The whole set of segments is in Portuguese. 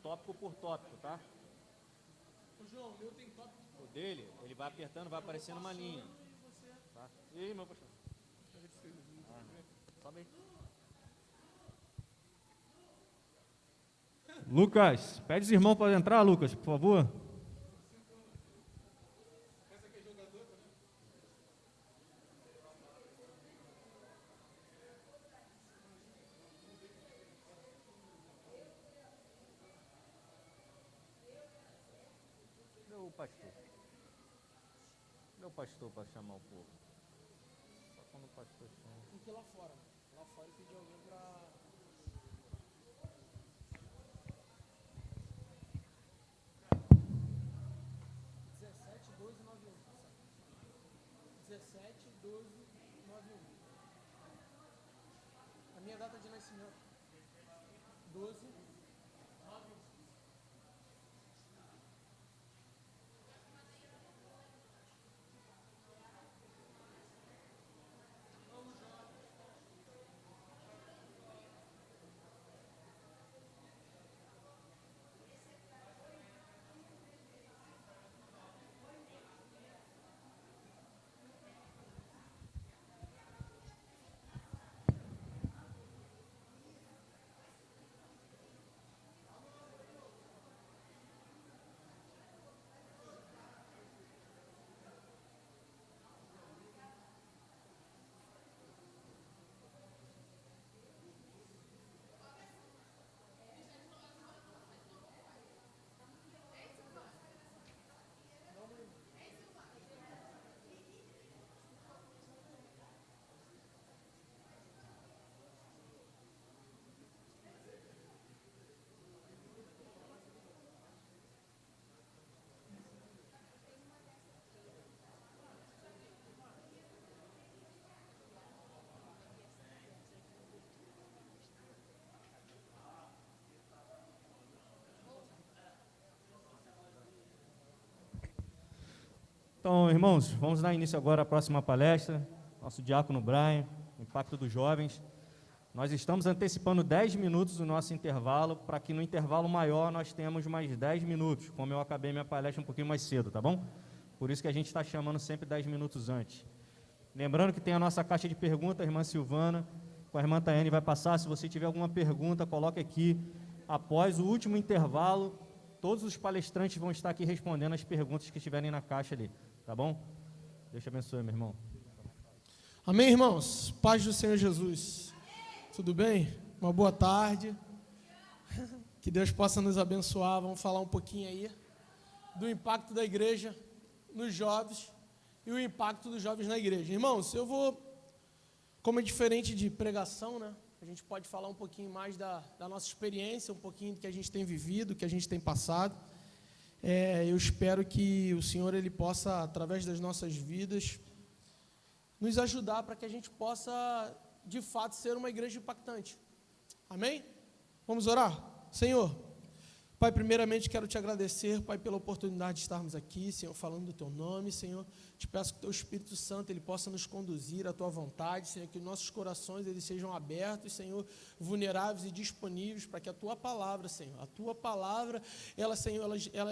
tópico por tópico, tá? Ô João, o meu tem tópico. O dele, ele vai apertando, vai aparecendo uma linha. Tá? Ih, meu pastor. Sobe aí. Lucas, pede os irmãos para entrar, Lucas, por favor. Meu pastor. Meu pastor para chamar o povo. Só quando o pastor chama. Tem que ir lá fora. Lá fora eu pedi alguém pra. Dezessete, 12, 91. 17, 12, 91. A minha data de nascimento. 12. Então, irmãos, vamos dar início agora à próxima palestra. Nosso diácono Brian, Impacto dos Jovens. Nós estamos antecipando 10 minutos do nosso intervalo, para que no intervalo maior nós tenhamos mais 10 minutos, como eu acabei minha palestra um pouquinho mais cedo, tá bom? Por isso que a gente está chamando sempre 10 minutos antes. Lembrando que tem a nossa caixa de perguntas, a irmã Silvana, com a irmã Tayane vai passar. Se você tiver alguma pergunta, coloque aqui. Após o último intervalo, todos os palestrantes vão estar aqui respondendo as perguntas que estiverem na caixa ali, tá bom? Deus te abençoe, meu irmão. Amém, irmãos? Paz do Senhor Jesus. Tudo bem? Uma boa tarde. Que Deus possa nos abençoar. Vamos falar um pouquinho aí do impacto da igreja nos jovens e o impacto dos jovens na igreja. Irmãos, eu vou, como é diferente de pregação, né? A gente pode falar um pouquinho mais da nossa experiência, um pouquinho do que a gente tem vivido, do que a gente tem passado. Eu espero que o Senhor ele possa, através das nossas vidas, nos ajudar para que a gente possa, de fato, ser uma igreja impactante. Amém? Vamos orar? Senhor, Pai, primeiramente quero te agradecer, Pai, pela oportunidade de estarmos aqui, Senhor, falando do Teu nome, Senhor. Te peço que o Teu Espírito Santo, ele possa nos conduzir à Tua vontade, Senhor, que os nossos corações, eles sejam abertos, Senhor, vulneráveis e disponíveis para que a Tua palavra, Senhor, a Tua palavra, ela, Senhor,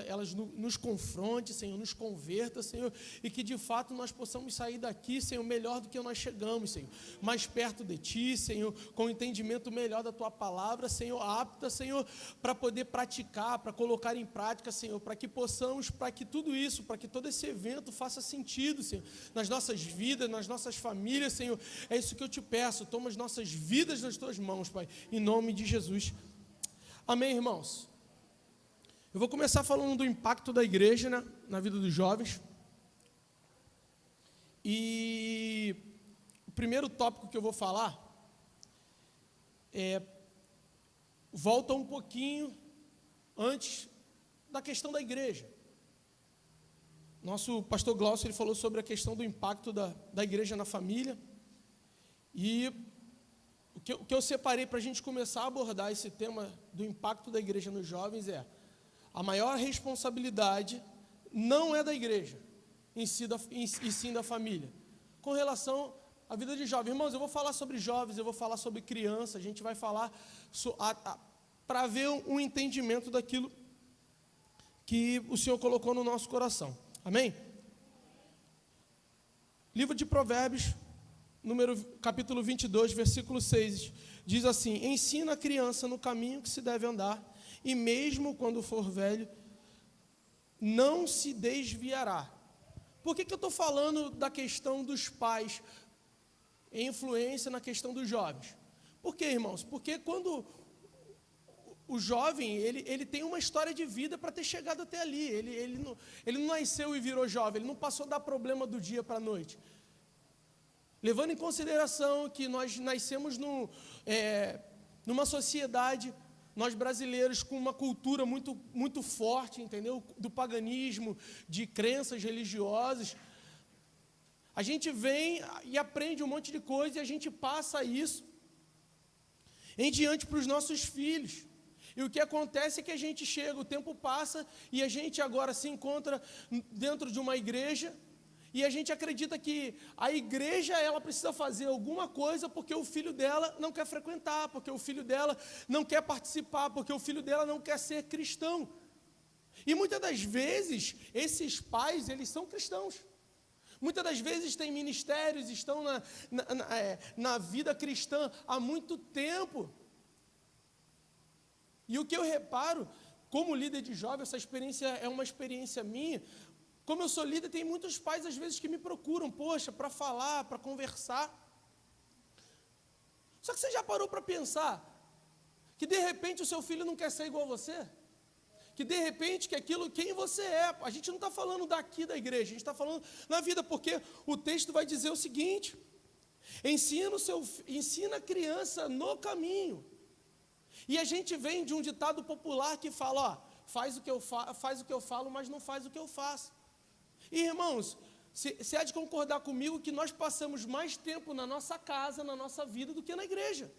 elas nos confronte, Senhor, nos converta, Senhor, e que de fato nós possamos sair daqui, Senhor, melhor do que nós chegamos, Senhor, mais perto de Ti, Senhor, com o entendimento melhor da Tua palavra, Senhor, apta, Senhor, para poder praticar, para colocar em prática, Senhor, para que possamos, para que tudo isso, para que todo esse evento faça sentido, Senhor, nas nossas vidas, nas nossas famílias, Senhor. É isso que eu te peço. Toma as nossas vidas nas Tuas mãos, Pai, em nome de Jesus. Amém, irmãos? Eu vou começar falando do impacto da igreja, né, na vida dos jovens. E o primeiro tópico que eu vou falar volta um pouquinho antes da questão da igreja. Nosso pastor Glaucio, ele falou sobre a questão do impacto da igreja na família. E o que eu separei para a gente começar a abordar esse tema do impacto da igreja nos jovens a maior responsabilidade não é da igreja, e sim da família. Com relação à vida de jovens. Irmãos, eu vou falar sobre jovens, eu vou falar sobre criança, a gente vai falar para haver um entendimento daquilo que o Senhor colocou no nosso coração. Amém? Livro de Provérbios, capítulo 22, versículo 6, diz assim: ensina a criança no caminho que se deve andar, e mesmo quando for velho, não se desviará. Por que eu estou falando da questão dos pais e influência na questão dos jovens? Por quê, irmãos? Porque quando o jovem, ele tem uma história de vida para ter chegado até ali. Ele não nasceu e virou jovem, ele não passou a dar problema do dia para a noite. Levando em consideração que nós nascemos numa sociedade, nós brasileiros, com uma cultura muito, muito forte, entendeu? Do paganismo, de crenças religiosas. A gente vem e aprende um monte de coisa e a gente passa isso em diante para os nossos filhos. E o que acontece é que a gente chega, o tempo passa e a gente agora se encontra dentro de uma igreja e a gente acredita que a igreja ela precisa fazer alguma coisa porque o filho dela não quer frequentar, porque o filho dela não quer participar, porque o filho dela não quer ser cristão. E muitas das vezes esses pais, eles são cristãos. Muitas das vezes têm ministérios, estão na vida cristã há muito tempo. E o que eu reparo, como líder de jovem, essa experiência é uma experiência minha. Como eu sou líder, tem muitos pais, às vezes, que me procuram, poxa, para falar, para conversar. Só que você já parou para pensar que, de repente, o seu filho não quer ser igual a você? Que, de repente, que aquilo, quem você é? A gente não está falando daqui da igreja, a gente está falando na vida, porque o texto vai dizer o seguinte: ensina a criança no caminho. E a gente vem de um ditado popular que fala, ó, faz o que eu falo, mas não faz o que eu faço. E, irmãos, você há de concordar comigo que nós passamos mais tempo na nossa casa, na nossa vida, do que na igreja.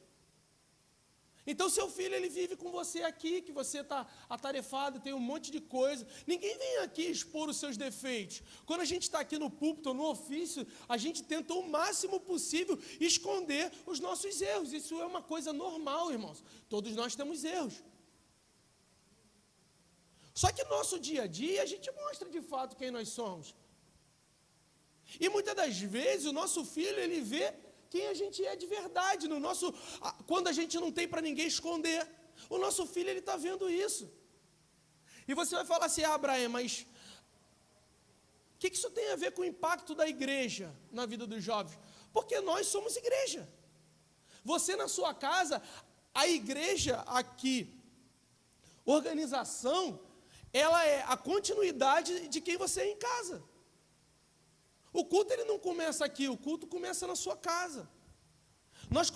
Então, seu filho, ele vive com você aqui, que você está atarefado, tem um monte de coisa. Ninguém vem aqui expor os seus defeitos. Quando a gente está aqui no púlpito ou no ofício, a gente tenta o máximo possível esconder os nossos erros. Isso é uma coisa normal, irmãos. Todos nós temos erros. Só que no nosso dia a dia, a gente mostra de fato quem nós somos. E muitas das vezes, o nosso filho, ele vê quem a gente é de verdade. Quando a gente não tem para ninguém esconder, o nosso filho, ele está vendo isso. E você vai falar assim: Brian, mas o que isso tem a ver com o impacto da igreja na vida dos jovens? Porque nós somos igreja. Você na sua casa, a igreja aqui, organização, ela é a continuidade de quem você é em casa. O culto ele não começa aqui, o culto começa na sua casa. Nós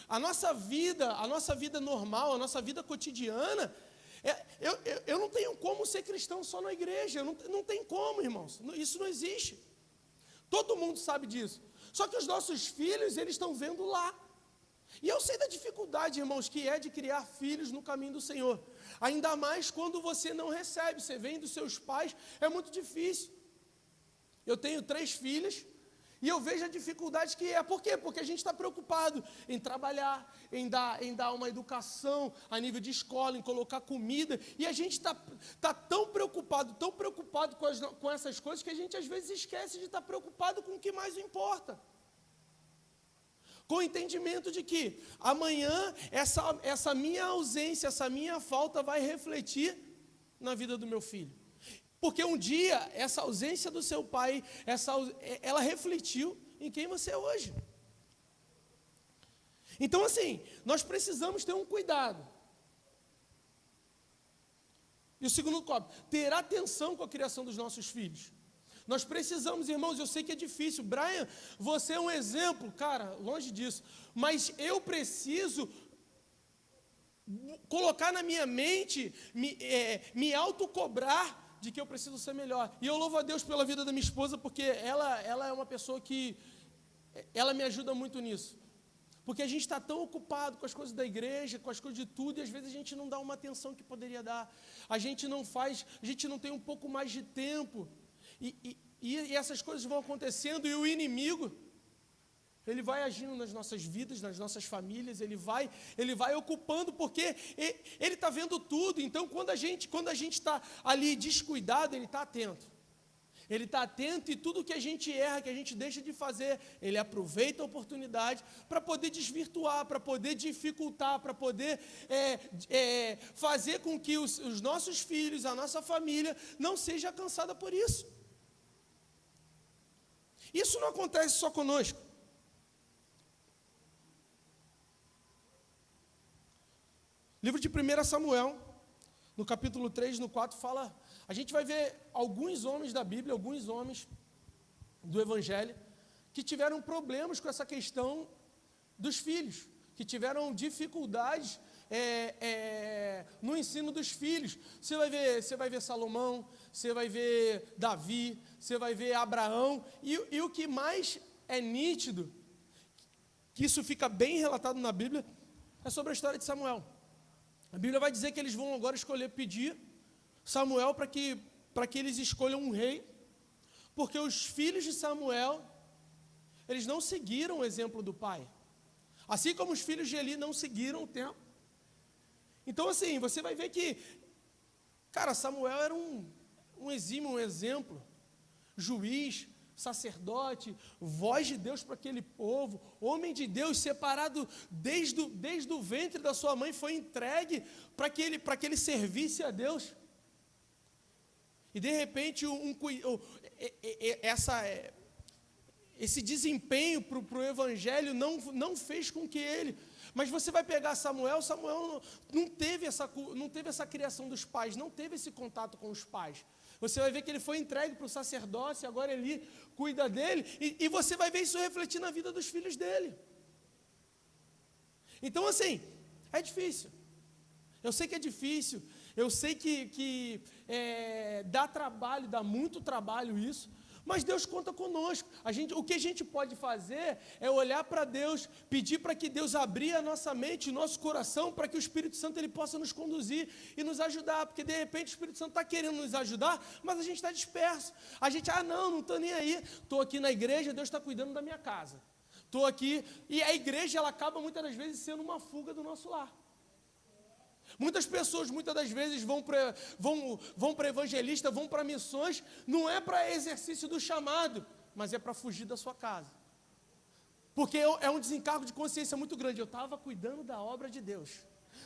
a nossa vida normal, a nossa vida cotidiana, eu não tenho como ser cristão só na igreja, não tem como, irmãos, isso não existe. Todo mundo sabe disso. Só que os nossos filhos, eles estão vendo lá. E eu sei da dificuldade, irmãos, que é de criar filhos no caminho do Senhor. Ainda mais quando você não recebe, você vem dos seus pais, é muito difícil. Eu tenho 3 filhas e eu vejo a dificuldade que é. Por quê? Porque a gente está preocupado em trabalhar, em dar uma educação a nível de escola, em colocar comida. E a gente está tão preocupado com essas coisas que a gente às vezes esquece de estar preocupado com o que mais importa. Com o entendimento de que amanhã essa minha ausência, essa minha falta vai refletir na vida do meu filho. Porque um dia, essa ausência do seu pai, ela refletiu em quem você é hoje. Então, assim, nós precisamos ter um cuidado. E o segundo tópico, ter atenção com a criação dos nossos filhos. Nós precisamos, irmãos, eu sei que é difícil. Brian, você é um exemplo, cara, longe disso. Mas eu preciso colocar na minha mente, me autocobrar de que eu preciso ser melhor. E eu louvo a Deus pela vida da minha esposa, porque ela é uma pessoa que ela me ajuda muito nisso. Porque a gente está tão ocupado com as coisas da igreja, com as coisas de tudo, e às vezes a gente não dá uma atenção que poderia dar. A gente não tem um pouco mais de tempo. E essas coisas vão acontecendo, e o inimigo, Ele vai agindo nas nossas vidas, nas nossas famílias, ele vai ocupando, porque ele está vendo tudo. Então, quando a gente está ali descuidado, ele está atento. Ele está atento, e tudo que a gente erra, que a gente deixa de fazer, ele aproveita a oportunidade para poder desvirtuar, para poder dificultar, para poder fazer com que os nossos filhos, a nossa família, não seja alcançada por isso. Isso não acontece só conosco. Livro de 1 Samuel, no capítulo 3, no 4, fala... A gente vai ver alguns homens da Bíblia, alguns homens do Evangelho, que tiveram problemas com essa questão dos filhos, que tiveram dificuldades no ensino dos filhos. Você vai ver Salomão, você vai ver Davi, você vai ver Abraão, e o que mais é nítido, que isso fica bem relatado na Bíblia, é sobre a história de Samuel. A Bíblia vai dizer que eles vão agora pedir Samuel para que eles escolham um rei, porque os filhos de Samuel, eles não seguiram o exemplo do pai, assim como os filhos de Eli não seguiram o tempo. Então, assim, você vai ver que, cara, Samuel era um exímio, um exemplo, juiz, sacerdote, voz de Deus para aquele povo, homem de Deus, separado desde o ventre da sua mãe, foi entregue para que ele servisse a Deus. E de repente esse desempenho para o Evangelho não fez com que ele... Mas você vai pegar Samuel não teve essa criação dos pais, não teve esse contato com os pais. Você vai ver que ele foi entregue para o sacerdócio, agora Eli cuida dele, e você vai ver isso refletir na vida dos filhos dele. Então, assim, é difícil. Eu sei que é difícil, eu sei que dá trabalho, dá muito trabalho isso, mas Deus conta conosco. O que a gente pode fazer é olhar para Deus, pedir para que Deus abra a nossa mente, o nosso coração, para que o Espírito Santo ele possa nos conduzir e nos ajudar, porque de repente o Espírito Santo está querendo nos ajudar, mas a gente está disperso. A gente, não estou nem aí, estou aqui na igreja, Deus está cuidando da minha casa. Estou aqui, e a igreja ela acaba muitas das vezes sendo uma fuga do nosso lar. Muitas pessoas, muitas das vezes, vão para evangelista, vão para missões, não é para exercício do chamado, mas é para fugir da sua casa. Porque é um desencargo de consciência muito grande. Eu estava cuidando da obra de Deus.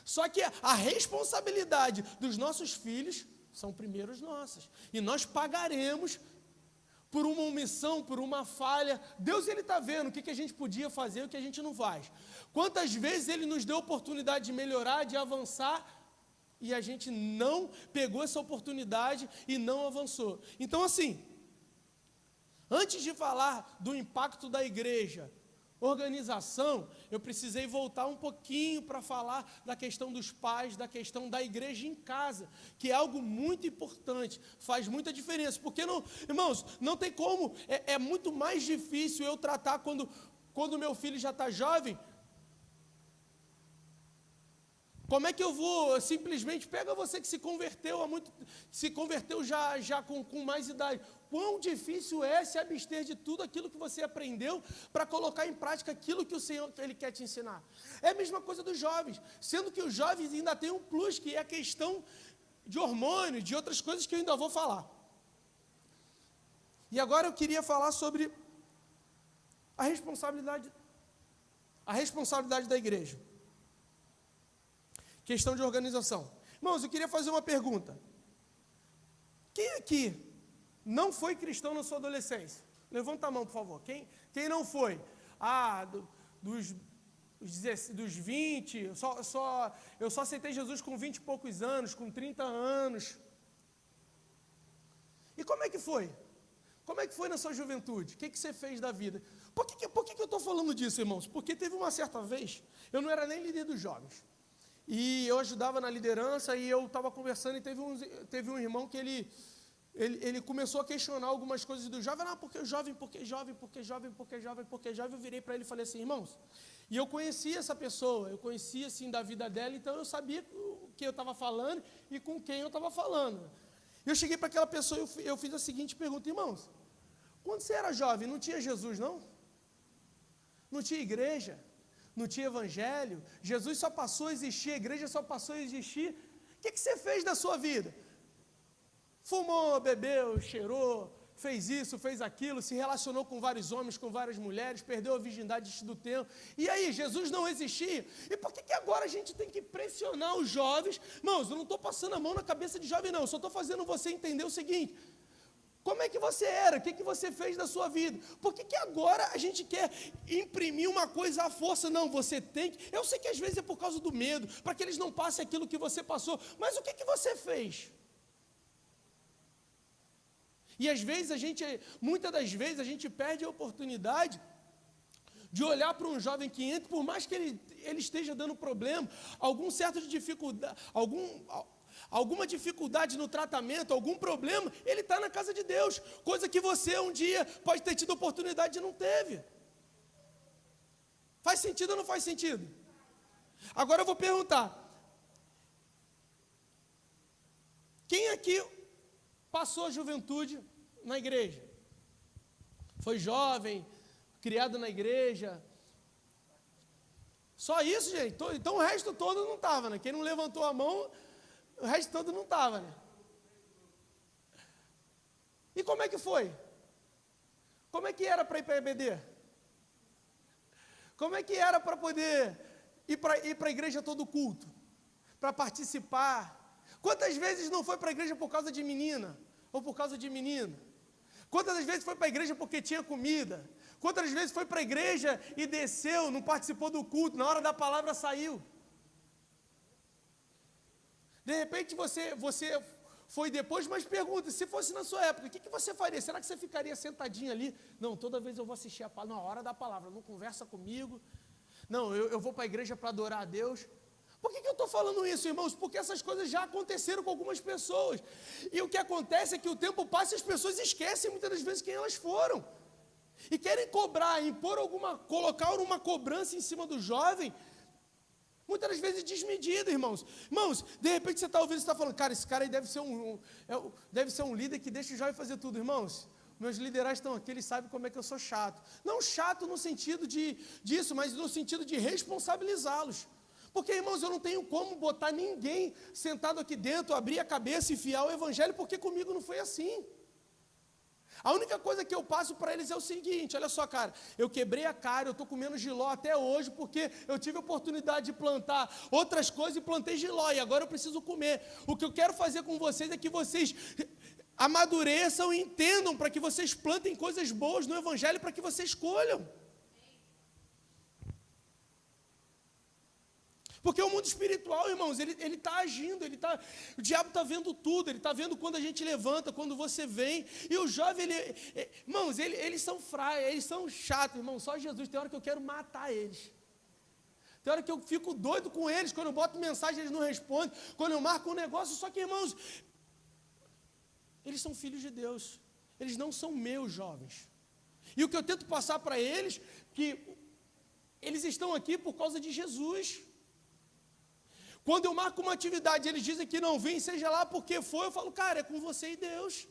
Só que a responsabilidade dos nossos filhos são primeiros nossas. E nós pagaremos por uma omissão, por uma falha. Deus ele está vendo o que a gente podia fazer e o que a gente não faz. Quantas vezes Ele nos deu a oportunidade de melhorar, de avançar, e a gente não pegou essa oportunidade e não avançou. Então, assim, antes de falar do impacto da igreja, organização, eu precisei voltar um pouquinho para falar da questão dos pais, da questão da igreja em casa, que é algo muito importante, faz muita diferença, porque, irmãos, não tem como, é muito mais difícil eu tratar quando meu filho já está jovem. Como é que eu vou simplesmente, pega você que se converteu já com mais idade, quão difícil é se abster de tudo aquilo que você aprendeu para colocar em prática aquilo que o Senhor ele quer te ensinar. É a mesma coisa dos jovens, sendo que os jovens ainda têm um plus, que é a questão de hormônio, de outras coisas que eu ainda vou falar. E agora eu queria falar sobre a responsabilidade da igreja. Questão de organização. Irmãos, eu queria fazer uma pergunta. Quem aqui não foi cristão na sua adolescência? Levanta a mão, por favor. Quem não foi? Dos 20, eu só aceitei Jesus com 20 e poucos anos, com 30 anos. E como é que foi? Como é que foi na sua juventude? O que você fez da vida? Por que eu estou falando disso, irmãos? Porque teve uma certa vez, eu não era nem líder dos jovens. E eu ajudava na liderança e eu estava conversando e teve um irmão que ele começou a questionar algumas coisas do jovem. Porque jovem. Eu virei para ele e falei assim, irmãos, e eu conhecia essa pessoa, eu conhecia assim da vida dela, então eu sabia o que eu estava falando e com quem eu estava falando. Eu cheguei para aquela pessoa e eu fiz a seguinte pergunta, irmãos, quando você era jovem, não tinha Jesus, não? não tinha igreja, não tinha evangelho, Jesus só passou a existir, a igreja só passou a existir. O que você fez da sua vida? Fumou, bebeu, cheirou, fez isso, fez aquilo, se relacionou com vários homens, com várias mulheres, perdeu a virgindade antes do tempo. E aí, Jesus não existia? E por que agora a gente tem que pressionar os jovens? Irmãos, eu não estou passando a mão na cabeça de jovem, não. Eu só estou fazendo você entender o seguinte: como é que você era? O que você fez da sua vida? Por que agora a gente quer imprimir uma coisa à força? Não, você tem que... Eu sei que às vezes é por causa do medo, para que eles não passem aquilo que você passou, mas o que você fez? E às vezes muitas das vezes a gente perde a oportunidade de olhar para um jovem que entra, por mais que ele esteja dando problema, alguma dificuldade no tratamento, algum problema, ele está na casa de Deus, coisa que você um dia pode ter tido oportunidade e não teve. Faz sentido ou não faz sentido? Agora eu vou perguntar: quem aqui passou a juventude na igreja? Foi jovem, criado na igreja? Só isso, gente? Então o resto todo não estava, né? Quem não levantou a mão, o resto todo não estava, né? E como é que foi? Como é que era para ir para a EBD? Como é que era para poder ir para a igreja todo culto? Para participar? Quantas vezes não foi para a igreja por causa de menina? Ou por causa de menino? Quantas vezes foi para a igreja porque tinha comida? Quantas vezes foi para a igreja e desceu, não participou do culto, na hora da palavra saiu? De repente você foi depois, mas pergunta, se fosse na sua época, o que você faria? Será que você ficaria sentadinho ali? Não, toda vez eu vou assistir a palavra, na hora da palavra, não conversa comigo. Não, eu vou para a igreja para adorar a Deus. Por que eu estou falando isso, irmãos? Porque essas coisas já aconteceram com algumas pessoas. E o que acontece é que o tempo passa e as pessoas esquecem muitas das vezes quem elas foram. E querem cobrar, colocar uma cobrança em cima do jovem, muitas das vezes desmedida, irmãos. Irmãos, de repente você está ouvindo e está falando: cara, esse cara aí deve ser um líder que deixa o jovem fazer tudo. Irmãos, meus liderais estão aqui, eles sabem como é que eu sou chato. Não chato no sentido disso, mas no sentido de responsabilizá-los. Porque, irmãos, eu não tenho como botar ninguém sentado aqui dentro, abrir a cabeça e enfiar o evangelho, porque comigo não foi assim. A única coisa que eu passo para eles é o seguinte: olha só, cara, eu quebrei a cara, eu estou comendo jiló até hoje, porque eu tive a oportunidade de plantar outras coisas e plantei jiló, e agora eu preciso comer. O que eu quero fazer com vocês é que vocês amadureçam e entendam, para que vocês plantem coisas boas no evangelho, para que vocês escolham. Porque o mundo espiritual, irmãos, ele está agindo, o diabo está vendo tudo, ele está vendo quando a gente levanta, quando você vem, e o jovem, irmãos, eles são fracos, eles são chatos, irmãos, só Jesus, tem hora que eu quero matar eles, tem hora que eu fico doido com eles, quando eu boto mensagem eles não respondem, quando eu marco um negócio, só que, irmãos, eles são filhos de Deus, eles não são meus jovens, e o que eu tento passar para eles, que eles estão aqui por causa de Jesus. Quando eu marco uma atividade, eles dizem que não vem, seja lá porque foi, eu falo: cara, é com você e Deus.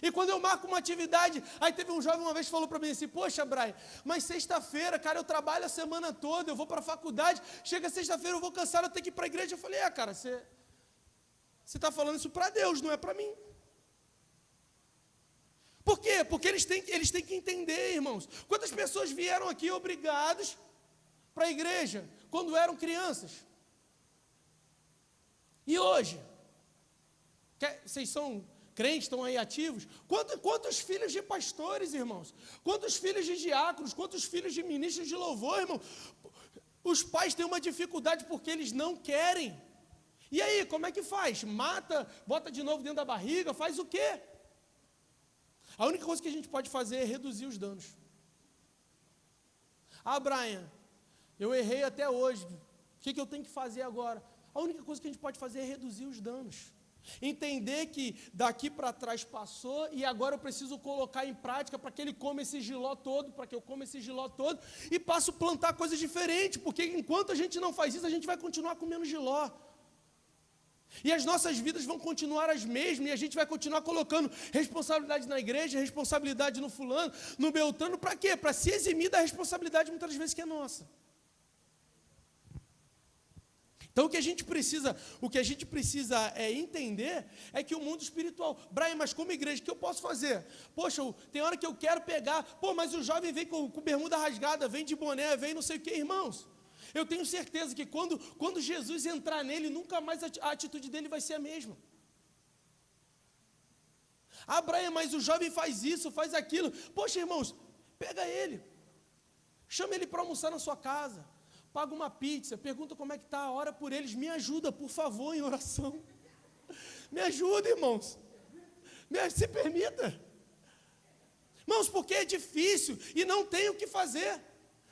E quando eu marco uma atividade, aí teve um jovem uma vez que falou para mim assim: poxa, Brian, mas sexta-feira, cara, eu trabalho a semana toda, eu vou para a faculdade, chega sexta-feira, eu vou cansado, eu tenho que ir para a igreja. Eu falei: cara, você está falando isso para Deus, não é para mim. Por quê? Porque eles têm que entender, irmãos. Quantas pessoas vieram aqui obrigados para a igreja, quando eram crianças? E hoje? Vocês são crentes, estão aí ativos? Quantos filhos de pastores, irmãos? Quantos filhos de diáconos? Quantos filhos de ministros de louvor, irmão? Os pais têm uma dificuldade porque eles não querem. E aí, como é que faz? Mata, bota de novo dentro da barriga, faz o quê? A única coisa que a gente pode fazer é reduzir os danos. Ah, Brian, eu errei até hoje, o que eu tenho que fazer agora? A única coisa que a gente pode fazer é reduzir os danos. Entender que daqui para trás passou e agora eu preciso colocar em prática para que ele coma esse jiló todo, para que eu coma esse jiló todo e passo a plantar coisas diferentes, porque enquanto a gente não faz isso, a gente vai continuar comendo jiló. E as nossas vidas vão continuar as mesmas, e a gente vai continuar colocando responsabilidade na igreja, responsabilidade no fulano, no beltrano, para quê? Para se eximir da responsabilidade muitas vezes que é nossa. Então o que a gente precisa é entender é que o mundo espiritual, Brian, mas como igreja, o que eu posso fazer? Poxa, tem hora que eu quero pegar, mas o jovem vem com bermuda rasgada, vem de boné, vem não sei o que, irmãos. Eu tenho certeza que quando Jesus entrar nele, nunca mais a atitude dele vai ser a mesma. Ah, Brian, mas o jovem faz isso, faz aquilo. Poxa, irmãos, pega ele, chama ele para almoçar na sua casa, paga uma pizza, pergunta como é que está, ora por eles, me ajuda, por favor, em oração. Me ajuda, irmãos. Se permita. Irmãos, porque é difícil e não tem o que fazer.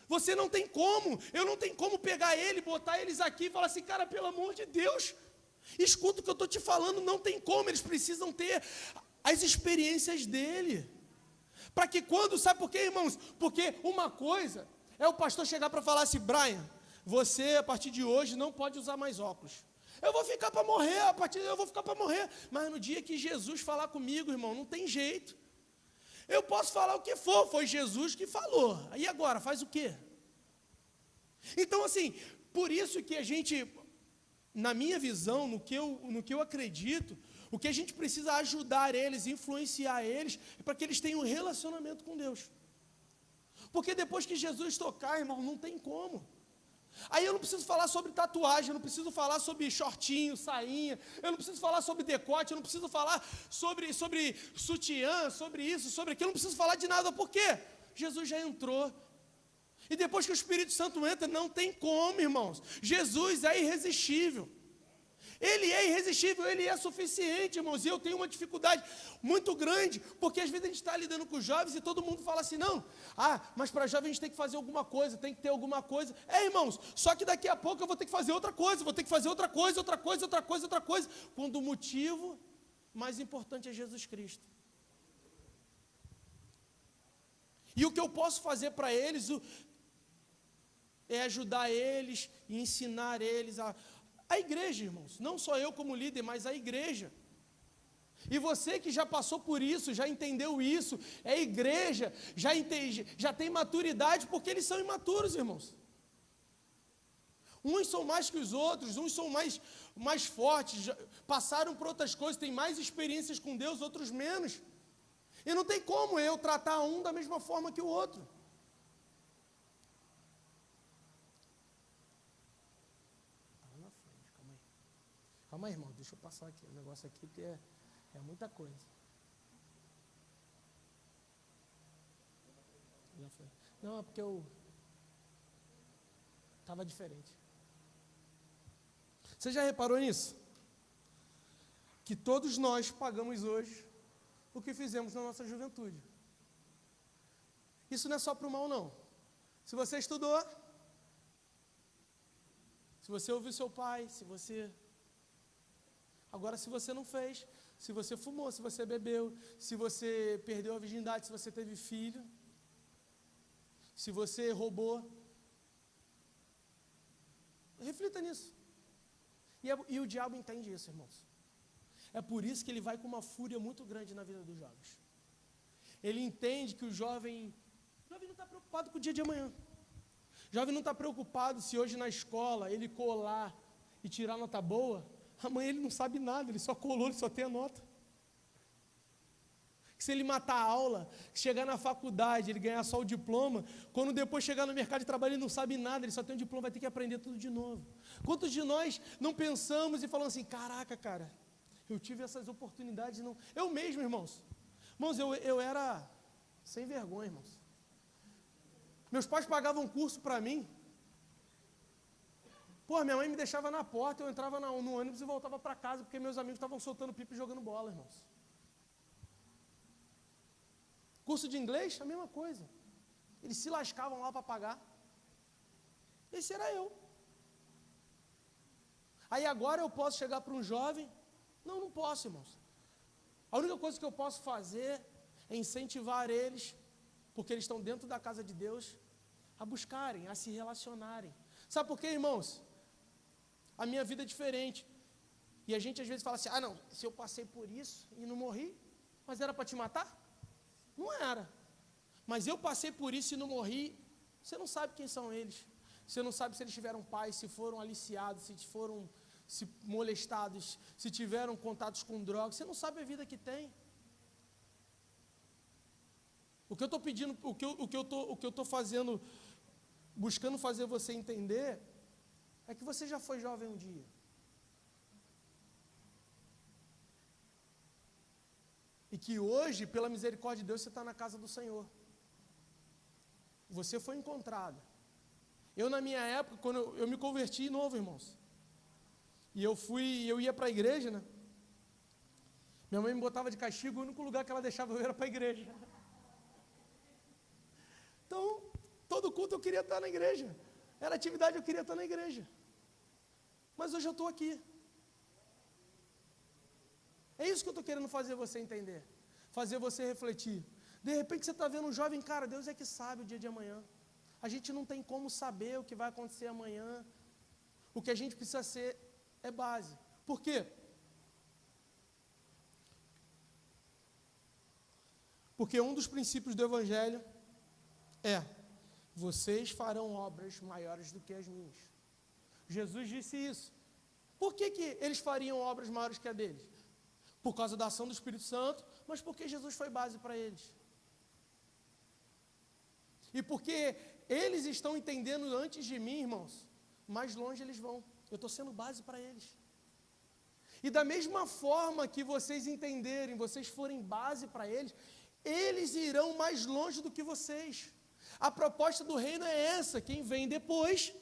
Você não tem como, eu não tenho como pegar ele, botar eles aqui e falar assim, cara, pelo amor de Deus, escuta o que eu estou te falando, não tem como, eles precisam ter as experiências dele. Para que quando, sabe por quê, irmãos? Porque uma coisa é o pastor chegar para falar assim, Brian, você a partir de hoje não pode usar mais óculos. Eu vou ficar para morrer, eu vou ficar para morrer, mas no dia que Jesus falar comigo, irmão, não tem jeito. Eu posso falar o que for, foi Jesus que falou. E agora, faz o quê? Então, assim, por isso que a gente, na minha visão, no que eu acredito, o que a gente precisa ajudar eles, influenciar eles, é para que eles tenham um relacionamento com Deus. Porque depois que Jesus tocar, irmão, não tem como. Aí eu não preciso falar sobre tatuagem, eu não preciso falar sobre shortinho, sainha, eu não preciso falar sobre decote, eu não preciso falar sobre sutiã, sobre isso, sobre aquilo, eu não preciso falar de nada, por quê? Jesus já entrou. E depois que o Espírito Santo entra, não tem como, irmãos. Jesus é irresistível. Ele é irresistível, ele é suficiente, irmãos. E eu tenho uma dificuldade muito grande, porque às vezes a gente está lidando com os jovens e todo mundo fala assim, não, mas para jovem a gente tem que fazer alguma coisa, tem que ter alguma coisa. Irmãos, só que daqui a pouco eu vou ter que fazer outra coisa, quando o motivo mais importante é Jesus Cristo. E o que eu posso fazer para eles é ajudar eles e ensinar eles a igreja, irmãos, não só eu como líder, mas a igreja. E você que já passou por isso, já entendeu isso, é igreja, já tem maturidade, porque eles são imaturos, irmãos. Uns são mais que os outros, uns são mais fortes, passaram por outras coisas, têm mais experiências com Deus, outros menos. E não tem como eu tratar um da mesma forma que o outro. Calma aí, irmão, deixa eu passar aqui. O negócio aqui que é muita coisa. Já foi. Não, é porque eu estava diferente. Você já reparou nisso? Que todos nós pagamos hoje o que fizemos na nossa juventude. Isso não é só para o mal, não. Se você estudou, se você ouviu seu pai, Agora, se você não fez, se você fumou, se você bebeu, se você perdeu a virgindade, se você teve filho, se você roubou, reflita nisso. E o diabo entende isso, irmãos. É por isso que ele vai com uma fúria muito grande na vida dos jovens. Ele entende que o jovem não está preocupado com o dia de amanhã. O jovem não está preocupado se hoje na escola ele colar e tirar nota boa. Amanhã ele não sabe nada, ele só colou, ele só tem a nota. Se ele matar a aula, chegar na faculdade, ele ganhar só o diploma, quando depois chegar no mercado de trabalho ele não sabe nada, ele só tem um diploma, vai ter que aprender tudo de novo. Quantos de nós não pensamos e falamos assim, caraca, cara, eu tive essas oportunidades, não. Eu mesmo, irmãos, eu era sem vergonha, irmãos. Meus pais pagavam curso para mim. Minha mãe me deixava na porta, eu entrava no ônibus e voltava para casa, porque meus amigos estavam soltando pipa e jogando bola, irmãos. Curso de inglês, a mesma coisa. Eles se lascavam lá para pagar. Esse era eu. Aí agora eu posso chegar para um jovem? Não posso, irmãos. A única coisa que eu posso fazer é incentivar eles, porque eles estão dentro da casa de Deus, a buscarem, a se relacionarem. Sabe por quê, irmãos? A minha vida é diferente. E a gente às vezes fala assim, não, se eu passei por isso e não morri, mas era para te matar? Não era. Mas eu passei por isso e não morri, você não sabe quem são eles. Você não sabe se eles tiveram paz, se foram aliciados, se foram molestados, se tiveram contatos com drogas. Você não sabe a vida que tem. O que eu estou pedindo, o que eu estou fazendo, buscando fazer você entender, é que você já foi jovem um dia. E que hoje, pela misericórdia de Deus, você está na casa do Senhor. Você foi encontrado. Eu, na minha época, quando eu me converti novo, irmãos, e eu ia para a igreja, né? Minha mãe me botava de castigo, o único lugar que ela deixava eu era para a igreja. Então, todo culto eu queria estar na igreja. Era atividade, eu queria estar na igreja. Mas hoje eu estou aqui. É isso que eu estou querendo fazer você entender. Fazer você refletir. De repente você está vendo um jovem, cara, Deus é que sabe o dia de amanhã. A gente não tem como saber o que vai acontecer amanhã. O que a gente precisa ser é base. Por quê? Porque um dos princípios do Evangelho é: vocês farão obras maiores do que as minhas. Jesus disse isso. Por que eles fariam obras maiores que a deles? Por causa da ação do Espírito Santo, mas porque Jesus foi base para eles. E porque eles estão entendendo antes de mim, irmãos, mais longe eles vão. Eu estou sendo base para eles. E da mesma forma que vocês entenderem, vocês forem base para eles, eles irão mais longe do que vocês. A proposta do reino é essa, quem vem depois.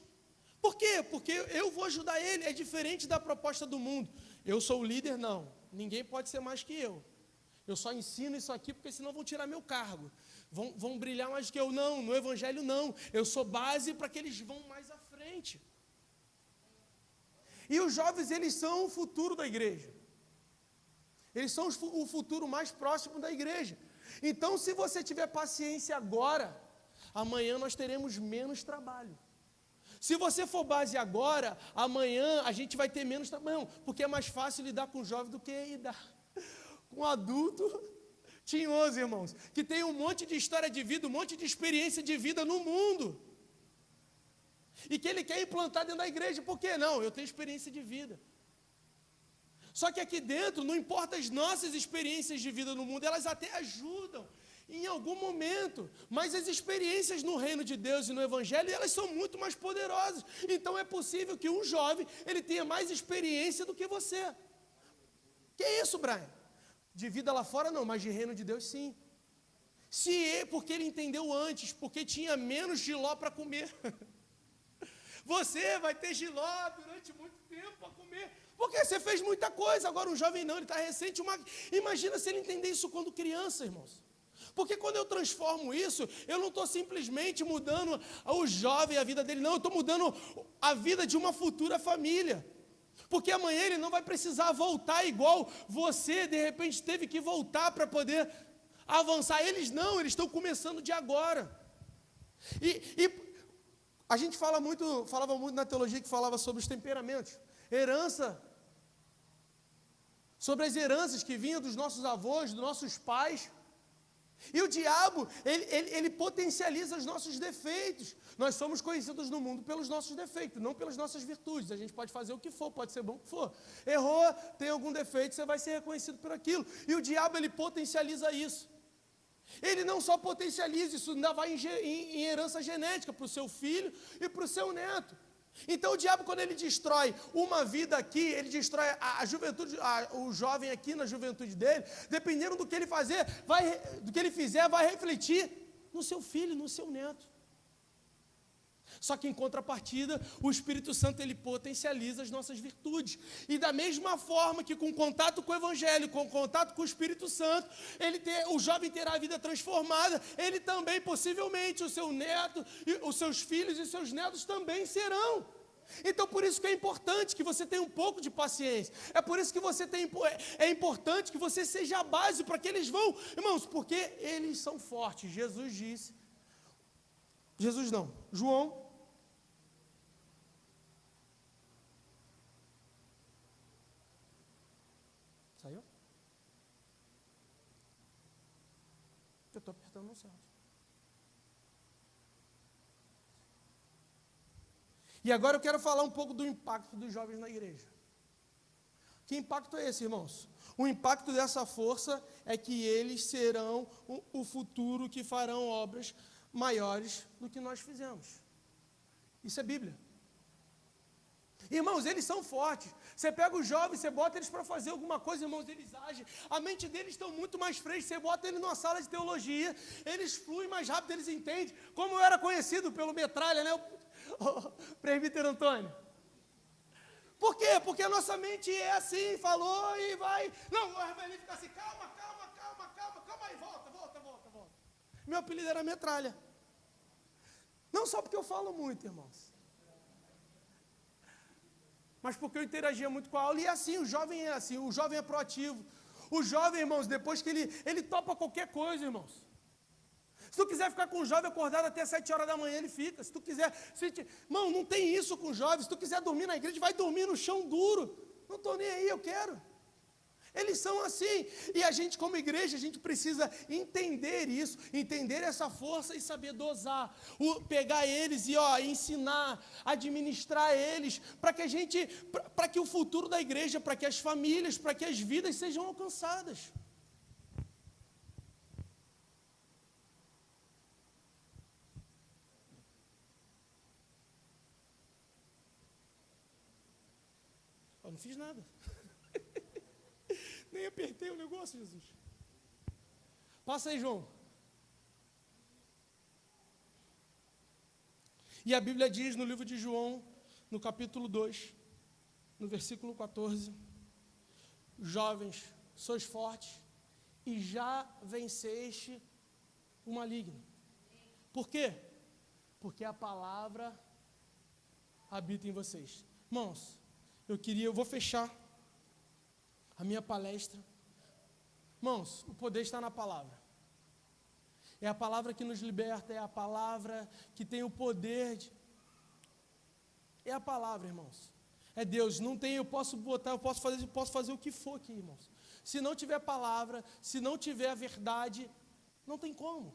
Por quê? Porque eu vou ajudar ele, é diferente da proposta do mundo. Eu sou o líder? Não. Ninguém pode ser mais que eu. Eu só ensino isso aqui porque senão vão tirar meu cargo. Vão brilhar mais do que eu. Não, no Evangelho não. Eu sou base para que eles vão mais à frente. E os jovens, eles são o futuro da igreja. Eles são o futuro mais próximo da igreja. Então, se você tiver paciência agora, amanhã nós teremos menos trabalho. Se você for base agora, amanhã a gente vai ter menos trabalho, porque é mais fácil lidar com o jovem do que lidar com um adulto tinhoso, irmãos, que tem um monte de história de vida, um monte de experiência de vida no mundo, e que ele quer implantar dentro da igreja. Por que não? Eu tenho experiência de vida. Só que aqui dentro, não importa as nossas experiências de vida no mundo, elas até ajudam em algum momento, mas as experiências no reino de Deus e no Evangelho, elas são muito mais poderosas. Então é possível que um jovem, ele tenha mais experiência do que você. Que isso, Brian? De vida lá fora não, mas de reino de Deus sim. Porque ele entendeu antes, porque tinha menos giló para comer. Você vai ter giló durante muito tempo para comer, porque você fez muita coisa. Agora um jovem não, ele está recente. Imagina se ele entender isso quando criança, irmãos. Porque quando eu transformo isso, eu não estou simplesmente mudando o jovem, a vida dele, não, eu estou mudando a vida de uma futura família. Porque amanhã ele não vai precisar voltar igual você, de repente, teve que voltar para poder avançar. Eles não, eles estão começando de agora. E a gente falava muito na teologia que falava sobre os temperamentos. Herança, sobre as heranças que vinham dos nossos avós, dos nossos pais. E o diabo, ele potencializa os nossos defeitos. Nós somos conhecidos no mundo pelos nossos defeitos, não pelas nossas virtudes. A gente pode fazer o que for, pode ser bom o que for. Errou, tem algum defeito, você vai ser reconhecido por aquilo. E o diabo, ele potencializa isso. Ele não só potencializa, isso ainda vai em herança genética para o seu filho e para o seu neto. Então o diabo, quando ele destrói uma vida aqui, ele destrói a juventude, o jovem aqui na juventude dele, dependendo do que ele fizer, vai refletir no seu filho, no seu neto. Só que em contrapartida, o Espírito Santo, ele potencializa as nossas virtudes. E da mesma forma que com contato com o Evangelho, com contato com o Espírito Santo, o jovem terá a vida transformada, ele também, possivelmente, o seu neto, os seus filhos e seus netos também serão. Então, por isso que é importante que você tenha um pouco de paciência. É por isso que é importante que você seja a base para que eles vão, irmãos, porque eles são fortes. João, Saiu? Eu estou apertando no certo. E agora eu quero falar um pouco do impacto dos jovens na igreja. Que impacto é esse, irmãos? O impacto dessa força é que eles serão o futuro que farão obras maiores do que nós fizemos. Isso é Bíblia. Irmãos, eles são fortes. Você pega os jovens, você bota eles para fazer alguma coisa, irmãos, eles agem. A mente deles está muito mais fresca. Você bota eles numa sala de teologia, eles fluem mais rápido, eles entendem. Como eu era conhecido pelo Metralha, né? O presbítero Antônio. Por quê? Porque a nossa mente é assim, falou e vai. Não, ele fica assim, calma aí, volta. Meu apelido era Metralha. Não só porque eu falo muito, irmãos, mas porque eu interagia muito com a aula. E assim, o jovem é assim, o jovem é proativo. O jovem, irmãos, depois que ele topa qualquer coisa, irmãos. Se tu quiser ficar com o jovem acordado até 7 horas da manhã, ele fica. Se tu quiser... Irmão, não tem isso com o jovem. Se tu quiser dormir na igreja, vai dormir no chão duro. Não estou nem aí, eu quero. Eles são assim. E a gente, como igreja, a gente precisa entender isso, entender essa força e saber dosar. Pegar eles e ensinar, administrar eles, para que o futuro da igreja, para que as famílias, para que as vidas sejam alcançadas. Eu não fiz nada. Nem apertei o negócio, Jesus. Passa aí, João. E a Bíblia diz no livro de João, no capítulo 2, no versículo 14: jovens, sois fortes e já venceste o maligno. Por quê? Porque a palavra habita em vocês. Irmãos, eu vou fechar a minha palestra. Irmãos, o poder está na palavra. É a palavra que nos liberta, é a palavra que tem o poder É a palavra, irmãos. É Deus, não tem, eu posso fazer o que for aqui, irmãos. Se não tiver palavra, se não tiver a verdade, não tem como.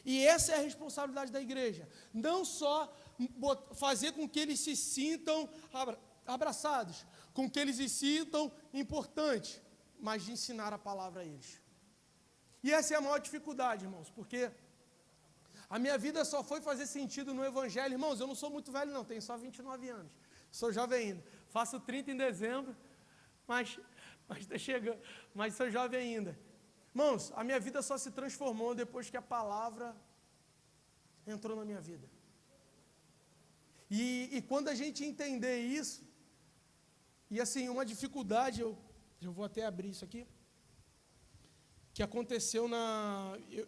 E essa é a responsabilidade da igreja. Não só fazer com que eles se sintam abraçados, com que eles se sintam importantes, mas de ensinar a palavra a eles. E essa é a maior dificuldade, irmãos, porque a minha vida só foi fazer sentido no Evangelho. Irmãos, eu não sou muito velho não, tenho só 29 anos. Sou jovem ainda. Faço 30 em dezembro, mas está chegando, mas sou jovem ainda. Irmãos, a minha vida só se transformou depois que a palavra entrou na minha vida. E quando a gente entender isso, e assim, uma dificuldade, eu vou até abrir isso aqui, que aconteceu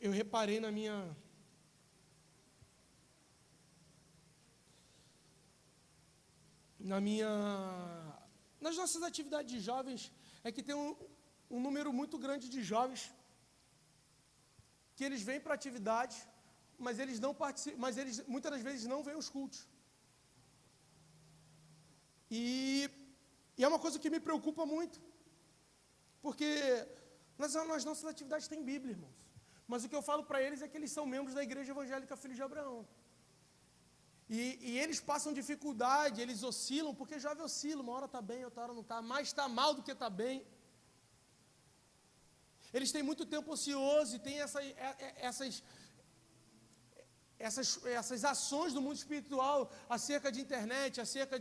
eu reparei nas nossas atividades de jovens, é que tem um número muito grande de jovens que eles vêm para a atividade, mas eles não participam, mas eles muitas das vezes não vêm aos cultos. E é uma coisa que me preocupa muito, porque nas nossas atividades tem Bíblia, irmãos. Mas o que eu falo para eles é que eles são membros da Igreja Evangélica Filhos de Abraão. E eles passam dificuldade, eles oscilam, porque jovem oscila, uma hora está bem, outra hora não está, mais está mal do que está bem. Eles têm muito tempo ocioso e têm essas ações do mundo espiritual acerca de internet, acerca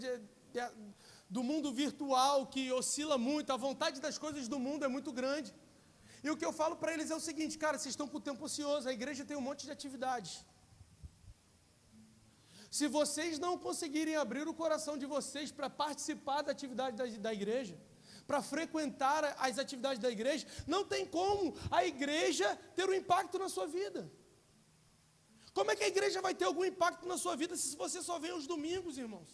do mundo virtual que oscila muito, a vontade das coisas do mundo é muito grande. E o que eu falo para eles é o seguinte, cara, vocês estão com o tempo ocioso, a igreja tem um monte de atividades. Se vocês não conseguirem abrir o coração de vocês para participar da atividade da igreja, para frequentar as atividades da igreja, não tem como a igreja ter um impacto na sua vida. Como é que a igreja vai ter algum impacto na sua vida se você só vem aos domingos, irmãos?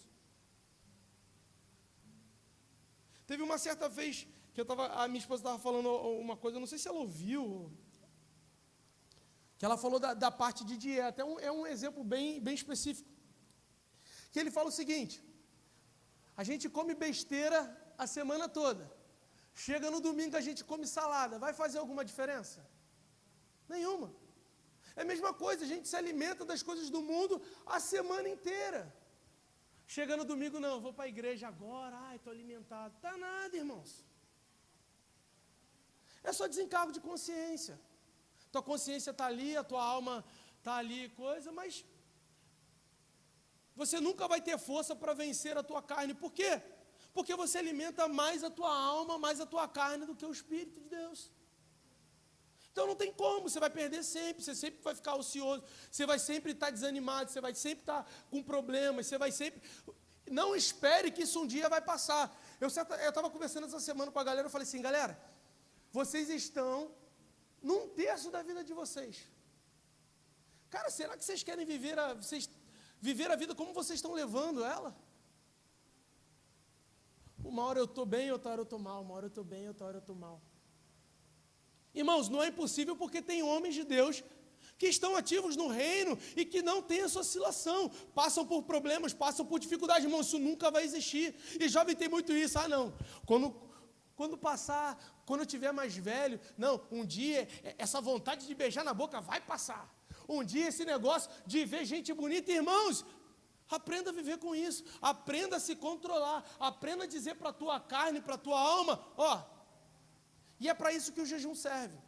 Teve uma certa vez que a minha esposa estava falando uma coisa, eu não sei se ela ouviu, que ela falou da parte de dieta, é um exemplo bem específico, que ele fala o seguinte: a gente come besteira a semana toda, Chega no domingo, a gente come salada. Vai fazer alguma diferença? Nenhuma. É a mesma coisa, a gente se alimenta das coisas do mundo a semana inteira. Chega no domingo, não, vou para a igreja agora, estou alimentado. Tá nada, irmãos. É só desencargo de consciência. Tua consciência está ali, a tua alma está ali, coisa, mas você nunca vai ter força para vencer a tua carne. Por quê? Porque você alimenta mais a tua alma, mais a tua carne do que o Espírito de Deus. Então não tem como, você vai perder sempre, você sempre vai ficar ocioso, você vai sempre estar desanimado, você vai sempre estar com problemas, você vai sempre... Não espere que isso um dia vai passar. Eu estava conversando essa semana com a galera, eu falei assim, galera, vocês estão num terço da vida de vocês. Cara, será que vocês querem viver a vida como vocês estão levando ela? Uma hora eu estou bem, outra hora eu estou mal, uma hora eu estou bem, outra hora eu estou mal. Irmãos, não é impossível porque tem homens de Deus que estão ativos no reino e que não têm essa oscilação, passam por problemas, passam por dificuldades, irmãos, isso nunca vai existir. E jovem tem muito isso, não, quando passar, quando eu tiver mais velho, não, um dia essa vontade de beijar na boca vai passar. Um dia esse negócio de ver gente bonita, irmãos, aprenda a viver com isso, aprenda a se controlar, aprenda a dizer para a tua carne, para a tua alma, e é para isso que o jejum serve.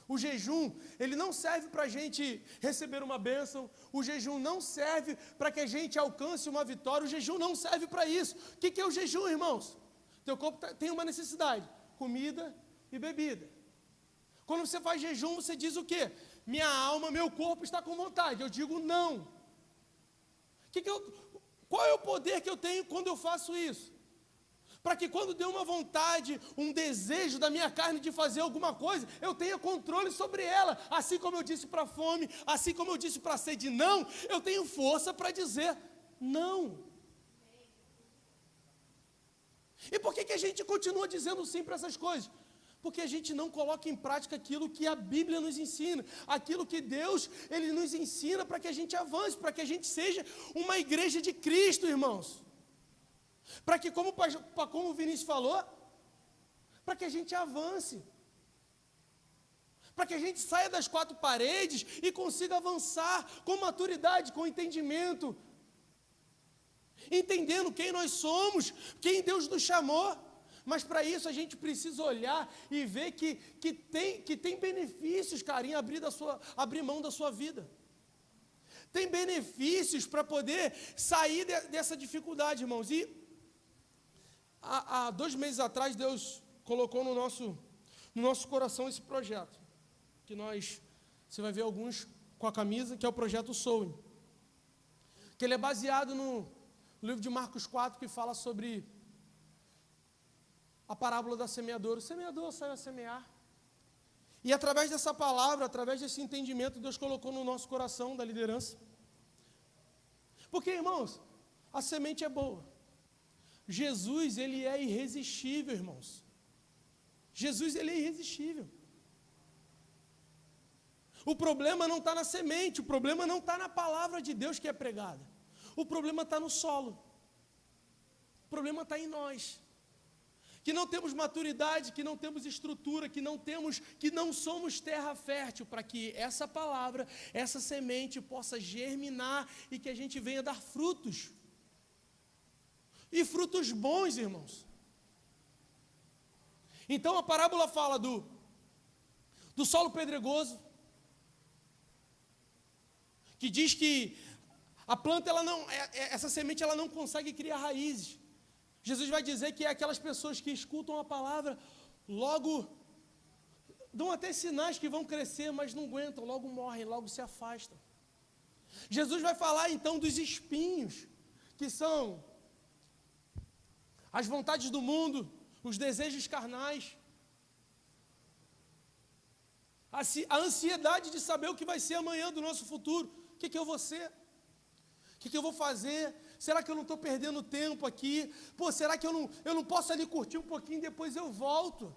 O jejum, ele não serve para a gente receber uma bênção, o jejum não serve para que a gente alcance uma vitória, o jejum não serve para isso. O que é o jejum, irmãos? Teu corpo tem uma necessidade, comida e bebida. Quando você faz jejum, você diz o quê? Minha alma, meu corpo está com vontade, eu digo não. Qual é o poder que eu tenho quando eu faço isso? Para que quando deu uma vontade, um desejo da minha carne de fazer alguma coisa, eu tenha controle sobre ela. Assim como eu disse para a fome, assim como eu disse para a sede não, eu tenho força para dizer não. E por que a gente continua dizendo sim para essas coisas? Porque a gente não coloca em prática aquilo que a Bíblia nos ensina, aquilo que Deus, Ele nos ensina para que a gente avance, para que a gente seja uma igreja de Cristo, irmãos. Para que, como o Vinícius falou, para que a gente avance, para que a gente saia das quatro paredes e consiga avançar com maturidade, com entendimento, entendendo quem nós somos, quem Deus nos chamou. Mas para isso a gente precisa olhar e ver que tem benefícios, cara, em abrir mão da sua vida. Tem benefícios para poder sair dessa dificuldade, irmãos. E há 2 meses atrás, Deus colocou no nosso coração esse projeto. Que você vai ver alguns com a camisa, que é o projeto Sowing. Que ele é baseado no livro de Marcos 4, que fala sobre a parábola da semeadora. O semeador saiu a semear. E através dessa palavra, através desse entendimento, Deus colocou no nosso coração da liderança. Porque, irmãos, a semente é boa. Jesus, ele é irresistível, irmãos. Jesus, ele é irresistível. O problema não está na semente, o problema não está na palavra de Deus que é pregada. O problema está no solo. O problema está em nós. Que não temos maturidade, que não temos estrutura, que não somos terra fértil para que essa palavra, essa semente possa germinar e que a gente venha dar frutos. E frutos bons, irmãos. Então a parábola fala do solo pedregoso, que diz que a planta, essa semente, ela não consegue criar raízes. Jesus vai dizer que é aquelas pessoas que escutam a palavra, logo dão até sinais que vão crescer, mas não aguentam, logo morrem, logo se afastam. Jesus vai falar então dos espinhos, que são as vontades do mundo, os desejos carnais, a ansiedade de saber o que vai ser amanhã do nosso futuro. O que eu vou ser? O que eu vou fazer? Será que eu não estou perdendo tempo aqui? Será que eu não posso ali curtir um pouquinho e depois eu volto?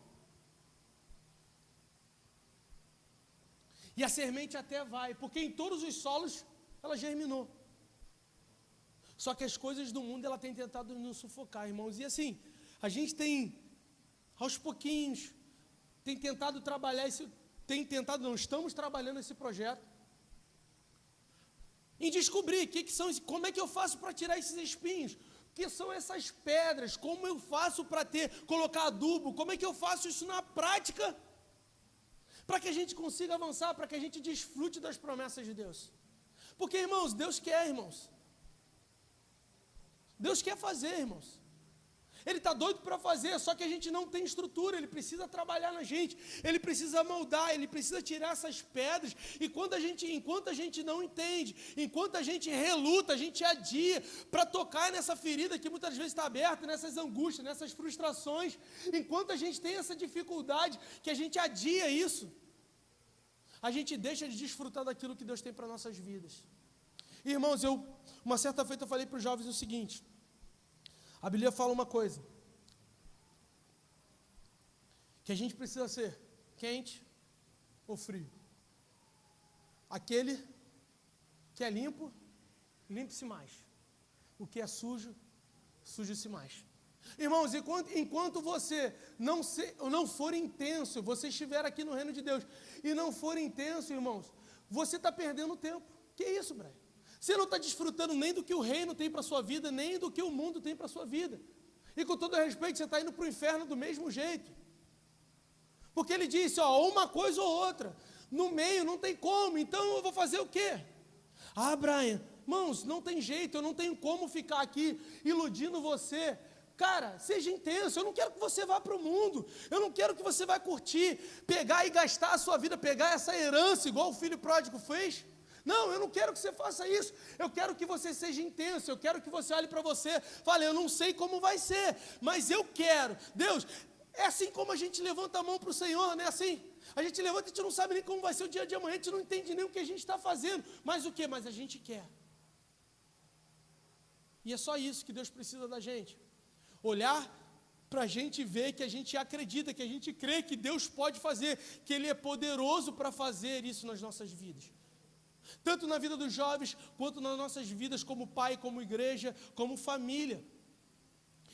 E a semente até vai, porque em todos os solos ela germinou. Só que as coisas do mundo ela tem tentado nos sufocar, irmãos. E assim, a gente tem aos pouquinhos, estamos trabalhando esse projeto, em descobrir como é que eu faço para tirar esses espinhos, o que são essas pedras, como eu faço para colocar adubo, como é que eu faço isso na prática, para que a gente consiga avançar, para que a gente desfrute das promessas de Deus. Porque, irmãos, Deus quer fazer, irmãos. Ele está doido para fazer, só que a gente não tem estrutura, ele precisa trabalhar na gente, ele precisa moldar, ele precisa tirar essas pedras, e enquanto a gente não entende, enquanto a gente reluta, a gente adia para tocar nessa ferida que muitas vezes está aberta, nessas angústias, nessas frustrações, enquanto a gente tem essa dificuldade, que a gente adia isso, a gente deixa de desfrutar daquilo que Deus tem para nossas vidas. E, irmãos, uma certa feita eu falei para os jovens o seguinte: a Bíblia fala uma coisa, que a gente precisa ser quente ou frio. Aquele que é limpo, limpe-se mais. O que é sujo, suje-se mais. Irmãos, enquanto você não for intenso, você estiver aqui no reino de Deus e não for intenso, irmãos, você está perdendo tempo. Que isso, Brian? Você não está desfrutando nem do que o reino tem para a sua vida, nem do que o mundo tem para a sua vida. E com todo respeito, você está indo para o inferno do mesmo jeito. Porque ele disse, ou uma coisa ou outra. No meio não tem como, então eu vou fazer o quê? Ah, Brian, irmãos, não tem jeito, eu não tenho como ficar aqui iludindo você. Cara, seja intenso, eu não quero que você vá para o mundo, eu não quero que você vá curtir, pegar e gastar a sua vida, pegar essa herança, igual o filho pródigo fez. Não, eu não quero que você faça isso, eu quero que você seja intenso, eu quero que você olhe para você, fale, eu não sei como vai ser, mas eu quero. Deus, é assim como a gente levanta a mão para o Senhor, não é assim? A gente levanta e a gente não sabe nem como vai ser o dia de amanhã, a gente não entende nem o que a gente está fazendo, mas o que? Mas a gente quer. E é só isso que Deus precisa da gente. Olhar para a gente ver que a gente acredita, que a gente crê que Deus pode fazer, que Ele é poderoso para fazer isso nas nossas vidas. Tanto na vida dos jovens, quanto nas nossas vidas como pai, como igreja, como família.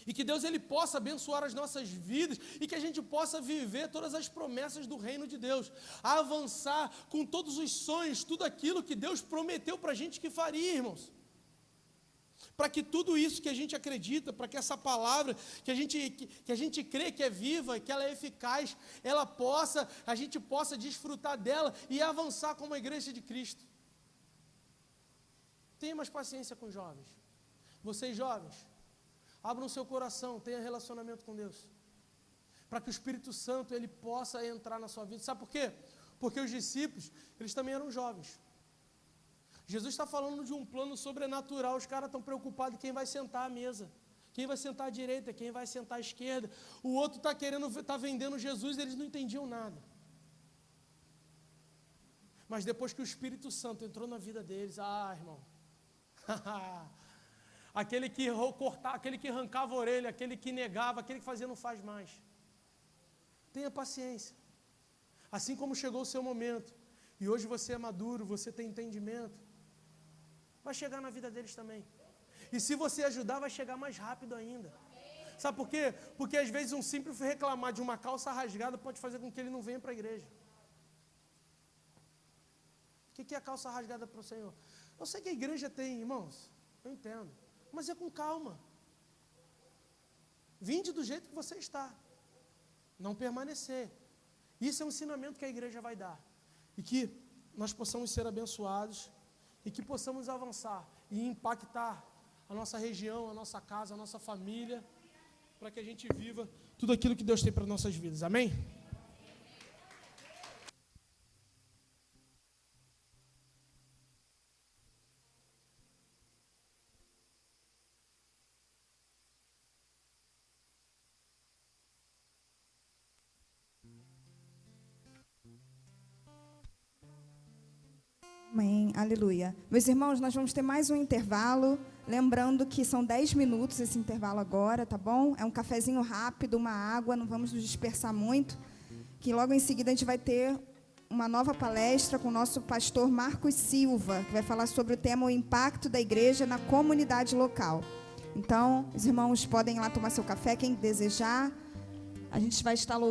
E que Deus Ele possa abençoar as nossas vidas e que a gente possa viver todas as promessas do reino de Deus. Avançar com todos os sonhos, tudo aquilo que Deus prometeu para a gente que faria, irmãos. Para que tudo isso que a gente acredita, para que essa palavra que a gente crê que é viva, que ela é eficaz, a gente possa desfrutar dela e avançar como a igreja de Cristo. Tenha mais paciência com os jovens. Vocês jovens, abram seu coração, tenha relacionamento com Deus. Para que o Espírito Santo ele possa entrar na sua vida. Sabe por quê? Porque os discípulos, eles também eram jovens. Jesus está falando de um plano sobrenatural, os caras estão preocupados em quem vai sentar à mesa, quem vai sentar à direita, quem vai sentar à esquerda, o outro está vendendo Jesus, eles não entendiam nada. Mas depois que o Espírito Santo entrou na vida deles, irmão, aquele que cortava, aquele que arrancava a orelha, aquele que negava, aquele que fazia não faz mais. Tenha paciência, assim como chegou o seu momento, e hoje você é maduro, você tem entendimento, vai chegar na vida deles também. E se você ajudar, vai chegar mais rápido ainda. Sabe por quê? Porque às vezes um simples reclamar de uma calça rasgada pode fazer com que ele não venha para a igreja. O que é a calça rasgada para o Senhor? Eu sei que a igreja tem, irmãos, eu entendo, mas é com calma. Vinde do jeito que você está, não permanecer. Isso é um ensinamento que a igreja vai dar. E que nós possamos ser abençoados e que possamos avançar e impactar a nossa região, a nossa casa, a nossa família, para que a gente viva tudo aquilo que Deus tem para nossas vidas. Amém? Amém, aleluia. Meus irmãos, nós vamos ter mais um intervalo, lembrando que são 10 minutos esse intervalo agora, tá bom? É um cafezinho rápido, uma água, não vamos nos dispersar muito, que logo em seguida a gente vai ter uma nova palestra com o nosso pastor Marcos Silva, que vai falar sobre o tema o impacto da igreja na comunidade local. Então, os irmãos podem ir lá tomar seu café, quem desejar. A gente vai estar louvando.